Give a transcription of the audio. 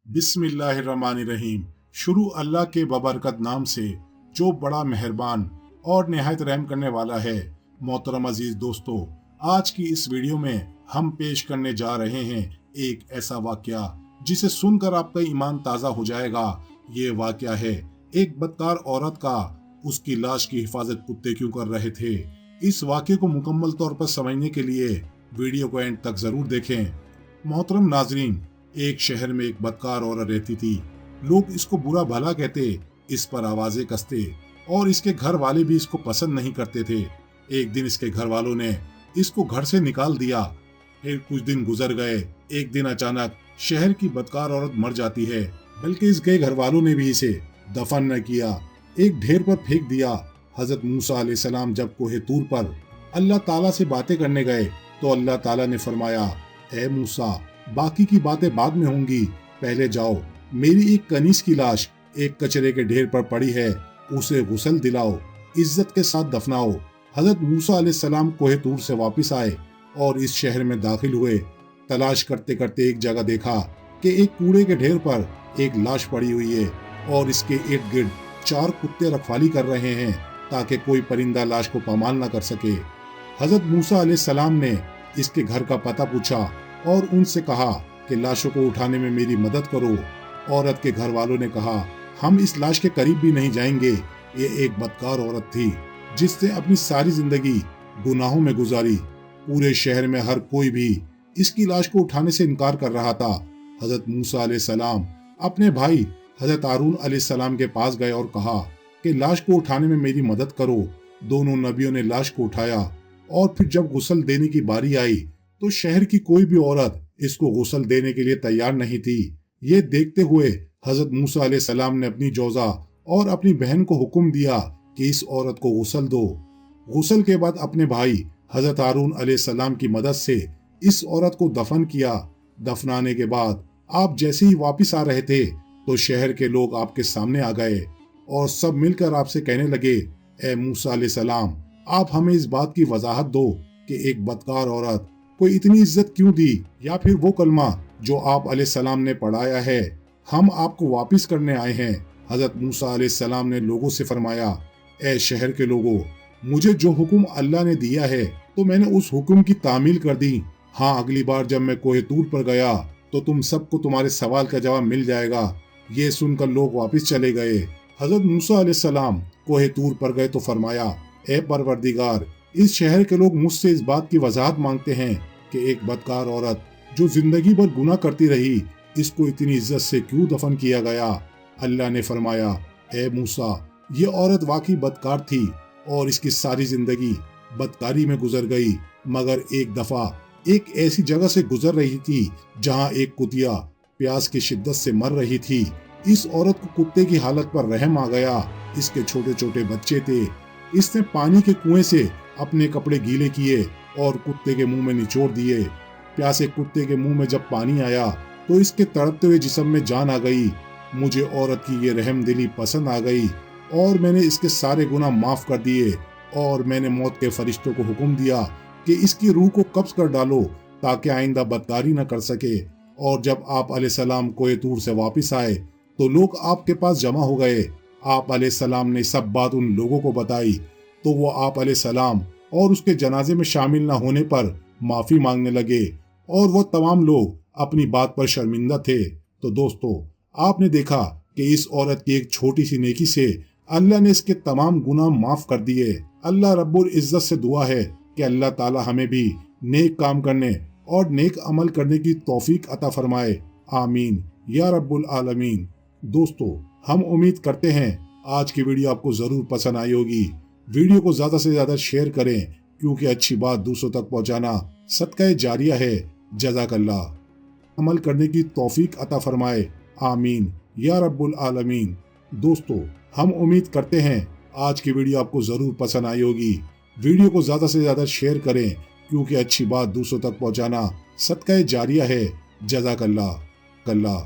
बिस्मिल्लाहिर्रहमानिर्रहीम। शुरू अल्लाह के बबरकत नाम से जो बड़ा मेहरबान और निहायत रहम करने वाला है। मोहतरम अजीज दोस्तों, आज की इस वीडियो में हम पेश करने जा रहे हैं एक ऐसा वाकया जिसे सुनकर आपका ईमान ताज़ा हो जाएगा। ये वाकया है एक बदकार औरत का। उसकी लाश की हिफाजत कुत्ते क्यों कर रहे थे। इस वाकये को मुकम्मल तौर पर समझने के लिए वीडियो को एंड तक जरूर देखें। मोहतरम नाजरीन, एक शहर में एक बदकार औरत रहती थी। लोग इसको बुरा भला कहते, इस पर आवाजें कसते और इसके घर वाले भी इसको पसंद नहीं करते थे। एक दिन इसके घर वालों ने इसको घर से निकाल दिया। फिर कुछ दिन गुजर गए। एक दिन अचानक शहर की बदकार औरत मर जाती है, बल्कि इसके घर वालों ने भी इसे दफन न किया, एक ढेर पर फेंक दिया। हजरत मूसा अलैहिस्सलाम जब कोहे तूर पर अल्लाह ताला से बातें करने गए तो अल्लाह ताला ने फरमाया, ए मूसा, बाकी की बातें बाद में होंगी, पहले जाओ, मेरी एक कनीज की लाश एक कचरे के ढेर पर पड़ी है, उसे गुस्ल दिलाओ, इज्जत के साथ दफनाओ। हजरत मूसा अलैहिस्सलाम कोहे तूर से वापस आए और इस शहर में दाखिल हुए। तलाश करते करते एक जगह देखा कि एक कूड़े के ढेर पर एक लाश पड़ी हुई है और इसके इर्द गिर्द 4 कुत्ते रखवाली कर रहे हैं ताकि कोई परिंदा लाश को पामाल न कर सके। हजरत मूसा अलैहिस्सलाम ने इसके घर का पता पूछा और उनसे कहा कि लाशों को उठाने में मेरी मदद करो। औरत के घर वालों ने कहा, हम इस लाश के करीब भी नहीं जाएंगे। ये एक बदकार औरत थी जिसने अपनी सारी जिंदगी गुनाहों में गुजारी। पूरे शहर में हर कोई भी इसकी लाश को उठाने से इनकार कर रहा था। हजरत मूसा अलैहिस्सलाम अपने भाई हजरत हारून अलैहिस्सलाम के पास गए और कहा कि लाश को उठाने में मेरी मदद करो। दोनों नबियों ने लाश को उठाया और फिर जब गुस्ल देने की बारी आई तो शहर की कोई भी औरत इसको गुस्ल देने के लिए तैयार नहीं थी। ये देखते हुए हजरत मूसा अलैहिस्सलाम ने अपनी जोजा और अपनी बहन को हुक्म दिया कि इस औरत को गुस्ल दो। गुस्ल के बाद अपने भाई हजरत हारून अलैहिस्सलाम की मदद से इस औरत को दफन किया। दफनाने के बाद आप जैसे ही वापिस आ रहे थे तो शहर के लोग आपके सामने आ गए और सब मिलकर आपसे कहने लगे, ए मूसा अलैहिस्सलाम, आप हमें इस बात की वजाहत दो कि एक बदकार औरत को इतनी इज्जत क्यों दी, या फिर वो कलमा जो आप अलैहिस्सलाम ने पढ़ाया है, हम आपको वापिस करने आए हैं। हजरत मूसा अलैहिस्सलाम ने लोगों से फरमाया, ए शहर के लोगों, मुझे जो हुक्म अल्लाह ने दिया है तो मैंने उस हुक्म की तामील कर दी। हाँ, अगली बार जब मैं कोहे तूर पर गया तो तुम सबको तुम्हारे सवाल का जवाब मिल जाएगा। ये सुनकर लोग वापिस चले गए। हजरत मूसा अलैहिस्सलाम कोहे तूर पर गए तो फरमाया, ए परवरदिगार, इस शहर के लोग मुझसे इस बात की वजाहत मांगते हैं कि एक बदकार औरत जो जिंदगी भर गुनाह करती रही, इसको इतनी इज्जत से क्यों दफन किया गया। अल्लाह ने फरमाया, ए मूसा, ये औरत वाकई बदकार थी और इसकी सारी जिंदगी बदकारी में गुजर गई, मगर एक दफा एक ऐसी जगह से गुजर रही थी जहां एक कुतिया प्यास की शिद्दत से मर रही थी। इस औरत को कुत्ते की हालत पर रहम आ गया। इसके छोटे छोटे बच्चे थे। इसने पानी के कुएं से अपने कपड़े गीले किए और कुत्ते के मुंह में निचोड़ दिए। प्यासे कुत्ते के मुंह में जब पानी आया तो इसके तड़पते हुए जिस्म में जान आ गई। मुझे औरत की ये रहम दिली पसंद आ गई और मैंने इसके सारे गुनाह माफ कर दिए और मैंने मौत के फरिश्तों को हुक्म दिया कि इसकी रूह को कब्ज कर डालो ताकि आइंदा बदकारी न कर सके। और जब आप अलैहिस्सलाम कोहे तूर से वापिस आए तो लोग आपके पास जमा हो गए। आप अलैहिस्सलाम ने सब बात उन लोगों को बताई तो वो आप अलैहिस्सलाम और उसके जनाजे में शामिल न होने पर माफी मांगने लगे और वो तमाम लोग अपनी बात पर शर्मिंदा थे। तो दोस्तों, आपने देखा कि इस औरत की एक छोटी सी नेकी से अल्लाह ने इसके तमाम गुनाह माफ कर दिए। अल्लाह रब्बुल इज्जत से दुआ है कि अल्लाह ताला हमें भी नेक काम करने और नेक अमल करने की तौफीक अता फरमाए। आमीन या रब्बुल आलमीन। दोस्तों, हम उम्मीद करते हैं आज की वीडियो आपको जरूर पसंद आई होगी। वीडियो को ज्यादा से ज्यादा शेयर करें क्योंकि अच्छी बात दूसरों तक पहुंचाना सदका जारिया है। जज़ाकल्लाह। अमल करने की तौफीक अता फरमाए। आमीन या रब्बुल आलमीन। दोस्तों, हम उम्मीद करते हैं आज की वीडियो आपको जरूर पसंद आई होगी। वीडियो को ज्यादा से ज्यादा शेयर करें क्योंकि अच्छी बात दूसरों तक पहुंचाना सदका जारिया है। जज़ाकल्लाह।